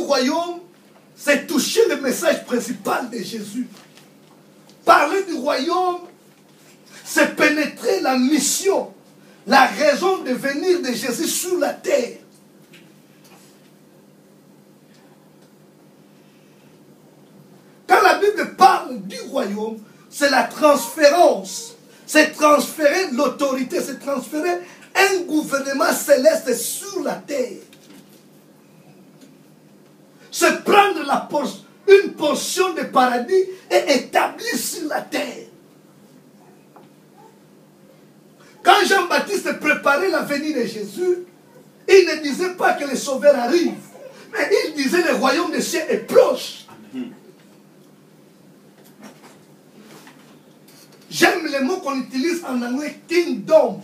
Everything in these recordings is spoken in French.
royaume, c'est toucher le message principal de Jésus. Parler du royaume, c'est pénétrer la mission, la raison de venir de Jésus sur la terre. Quand la Bible parle du royaume, c'est la transférence. C'est transférer l'autorité, c'est transférer un gouvernement céleste sur la terre. C'est prendre une portion de paradis et établir sur la terre. Quand Jean-Baptiste préparait la venue de Jésus, il ne disait pas que le Sauveur arrive, mais il disait le royaume des cieux est proche. J'aime le mot qu'on utilise en anglais, kingdom.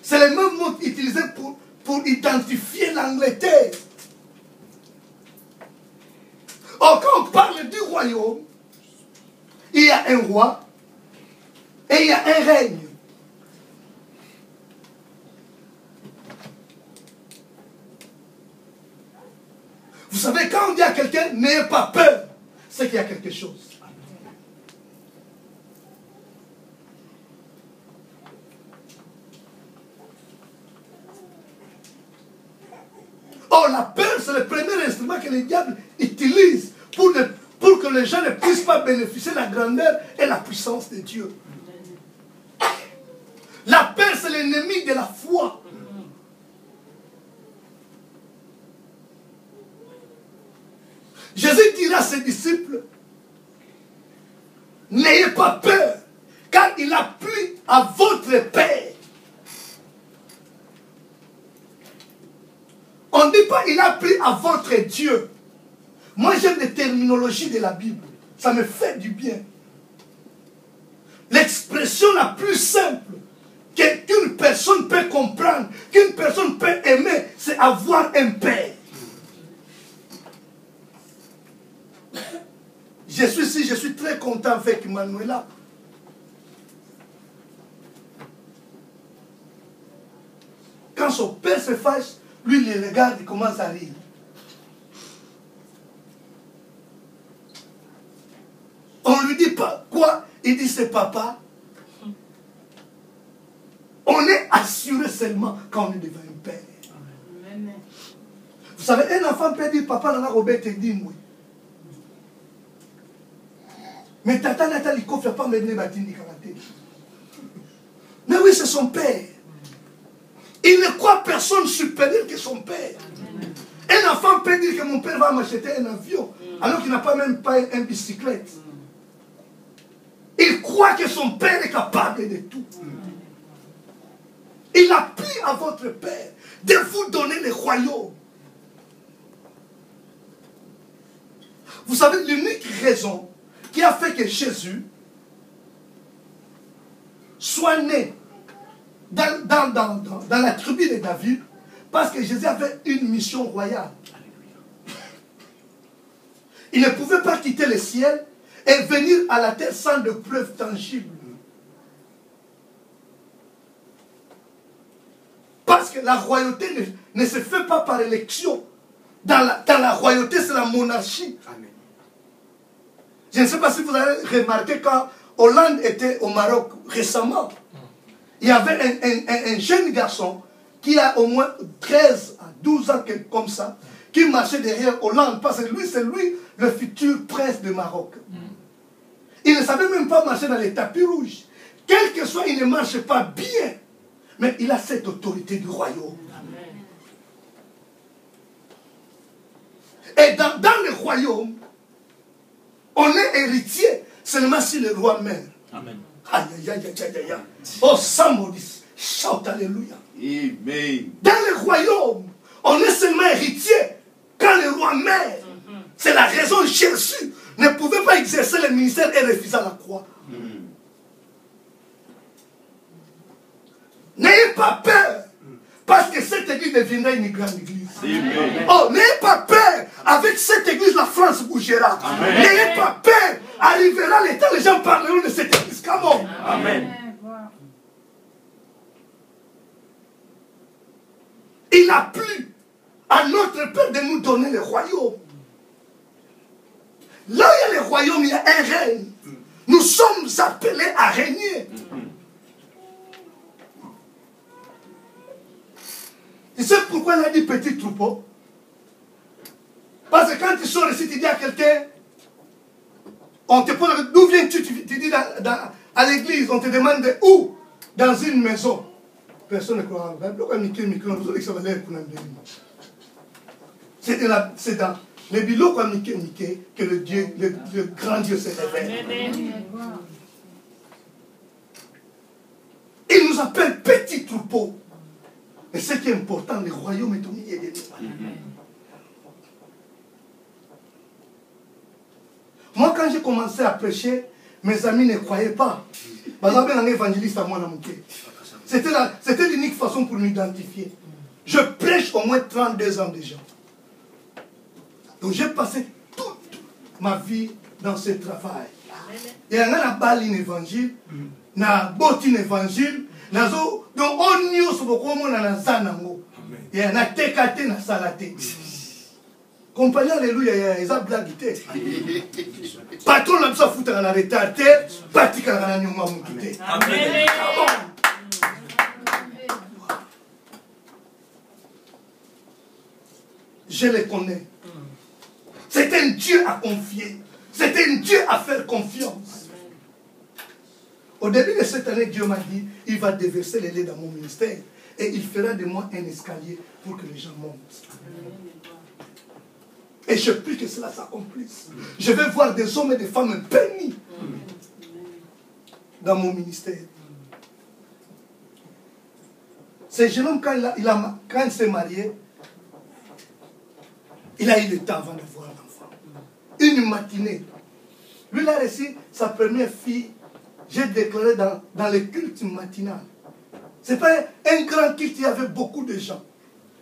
C'est le même mot utilisé pour identifier l'Angleterre. Or, quand on parle du royaume, il y a un roi et il y a un règne. Vous savez, quand on dit à quelqu'un, n'ayez pas peur, c'est qu'il y a quelque chose. Oh, la peur, c'est le premier instrument que le diable utilise pour que les gens ne puissent pas bénéficier de la grandeur et la puissance de Dieu. La peur, c'est l'ennemi de la foi. Jésus dira à ses disciples, n'ayez pas peur, car il a plu à votre Père. On ne dit pas il a plu à votre Dieu. Moi j'aime les terminologies de la Bible. Ça me fait du bien. L'expression la plus simple qu'une personne peut comprendre, qu'une personne peut aimer, c'est avoir un Père. Je suis très content avec Manuela. Quand son père se fâche, lui, il les regarde et commence à rire. On ne lui dit pas quoi, il dit c'est papa. On est assuré seulement quand on est devant un père. Amen. Vous savez, un enfant peut dire papa n'a pas Robert te dit moi. Mais tata Nathalie ne fait pas me donner batini karaté. Mais oui, c'est son père. Il ne croit personne supérieur que son père. Un enfant peut dire que mon père va m'acheter un avion, alors qu'il n'a pas même pas une bicyclette. Il croit que son père est capable de tout. Il a pris à votre père de vous donner le royaume. Vous savez, l'unique raison qui a fait que Jésus soit né dans la tribu de David, parce que Jésus avait une mission royale. Il ne pouvait pas quitter le ciel et venir à la terre sans de preuves tangibles. Parce que la royauté ne se fait pas par élection. Dans la royauté, c'est la monarchie. Amen. Je ne sais pas si vous avez remarqué quand Hollande était au Maroc récemment. Il y avait un jeune garçon qui a au moins 13 à 12 ans, comme ça, qui marchait derrière Hollande, parce que lui, c'est lui le futur prince du Maroc. Il ne savait même pas marcher dans les tapis rouges. Quel que soit, il ne marche pas bien. Mais il a cette autorité du royaume. Amen. Et dans le royaume, on est héritier seulement si le roi meurt. Amen. Aïe, aïe, aïe, aïe, aïe, aïe. Oh, somebody shout alléluia. Amen. Dans le royaume, on est seulement héritier quand le roi meurt. C'est la raison Jésus ne pouvait pas exercer le ministère et refusa la croix. N'ayez pas peur, parce que cette église deviendra une grande église. Amen. Oh, n'ayez pas peur, avec cette église la France bougera. N'ayez pas peur, arrivera le temps, les gens parleront de cette église. Comment? Amen. Il a plu à notre Père de nous donner le royaume. Là où il y a le royaume, il y a un règne. Nous sommes appelés à régner. Tu sais pourquoi il a dit petit troupeau? Parce que quand tu sors ici, tu dis à quelqu'un, on te pose, d'où viens-tu? Tu dis à l'église, on te demande où? Dans une maison. Personne ne croit. C'est dans les bilots comme Mickey que le grand Dieu s'est révélé. Il nous appelle petit troupeau. Et ce qui est important, le royaume est au milieu de nous. Moi, quand j'ai commencé à prêcher, mes amis ne croyaient pas. J'avais un évangéliste à moi. C'était l'unique façon pour m'identifier. Je prêche au moins 32 ans déjà. Donc j'ai passé toute ma vie dans ce travail. Il y a un bal évangile, na botin évangile, donc on y a beaucoup na zanango. Il y a un tekate na salate. Compagnie alléluia, il y a des blagues. Patron n'a pas foutu dans la retardé, parti dans la nyoma mouté. Amen. Je les connais. C'est un Dieu à confier. C'est un Dieu à faire confiance. Au début de cette année, Dieu m'a dit, il va déverser les laits dans mon ministère et il fera de moi un escalier pour que les gens montent. Et je prie que cela s'accomplisse. Je vais voir des hommes et des femmes bénis dans mon ministère. Ce jeune homme, quand il s'est marié, il a eu le temps avant de voir l'enfant. Une matinée. Lui, il a reçu sa première fille. J'ai déclaré dans le culte matinal. Ce n'est pas un grand culte, il y avait beaucoup de gens.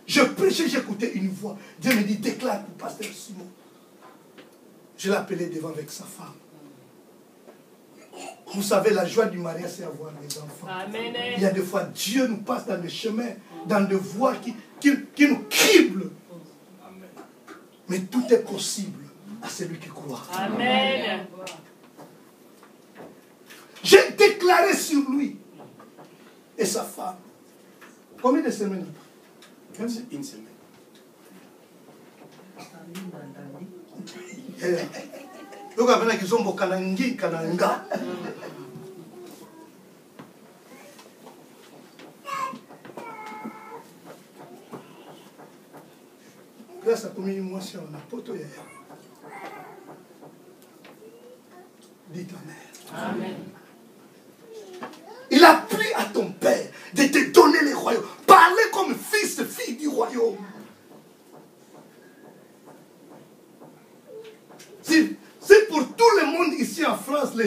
Je prêchais, j'écoutais une voix. Dieu me dit, déclare pour pasteur Simon. Je l'ai appelé devant avec sa femme. Vous savez, la joie du mariage, c'est avoir des enfants. Amen. Il y a des fois, Dieu nous passe dans des chemins, dans des voies qui nous criblent. Amen. Mais tout est possible à celui qui croit. Amen. J'ai déclaré sur lui et sa femme. Combien de semaines? Une semaine. Donc, après, ils ont kanangi, kananga. Grâce à combien de mois sur la poteau hier. Dis ta mère. Amen. Il a plu à ton père de te donner le royaume. Parlez comme fils, fille du royaume. C'est pour tout le monde ici en France, les